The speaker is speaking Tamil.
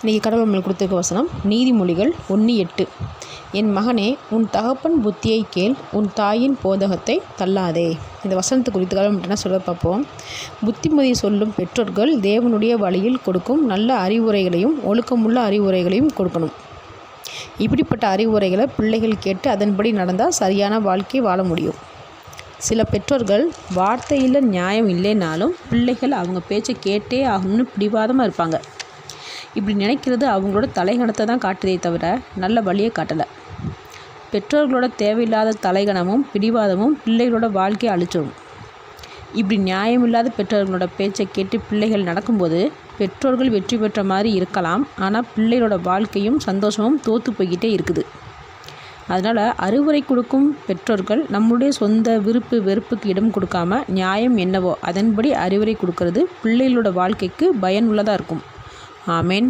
இன்றைக்கி கடவுள் நம்மளுக்கு கொடுத்துருக்க வசனம் நீதிமொழிகள் 1:8. என் மகனே, உன் தகப்பன் புத்தியை கேள், உன் தாயின் போதகத்தை தள்ளாதே. இந்த வசனத்தை குறித்து கடவுள் என்ன சொல்ல பார்ப்போம். புத்திமதி சொல்லும் பெற்றோர்கள் தேவனுடைய வழியில் கொடுக்கும் நல்ல அறிவுரைகளையும் ஒழுக்கமுள்ள அறிவுரைகளையும் கொடுக்கணும். இப்படிப்பட்ட அறிவுரைகளை பிள்ளைகள் கேட்டு அதன்படி நடந்தால் சரியான வாழ்க்கை வாழ முடியும். சில பெற்றோர்கள் வார்த்தையில் நியாயம் இல்லைனாலும் பிள்ளைகள் அவங்க பேச்சை கேட்டே ஆகணும்னு பிடிவாதமாக இருப்பாங்க. இப்படி நினைக்கிறது அவங்களோட தலைகணத்தை தான் காட்டுதே தவிர நல்ல வழியை காட்டலை. பெற்றோர்களோட தேவையில்லாத தலைகணமும் பிடிவாதமும் பிள்ளைகளோட வாழ்க்கையை அழிச்சிடும். இப்படி நியாயமில்லாத பெற்றோர்களோட பேச்சை கேட்டு பிள்ளைகள் நடக்கும்போது பெற்றோர்கள் வெற்றி பெற்ற மாதிரி இருக்கலாம், ஆனால் பிள்ளைகளோட வாழ்க்கையும் சந்தோஷமும் தோற்று போய்கிட்டே இருக்குது. அதனால் அறிவுரை கொடுக்கும் பெற்றோர்கள் நம்மளுடைய சொந்த விருப்பு வெறுப்புக்கு இடம் கொடுக்காம நியாயம் என்னவோ அதன்படி அறிவுரை கொடுக்கறது பிள்ளைகளோட வாழ்க்கைக்கு பயனுள்ளதாக இருக்கும். ஆமேன்.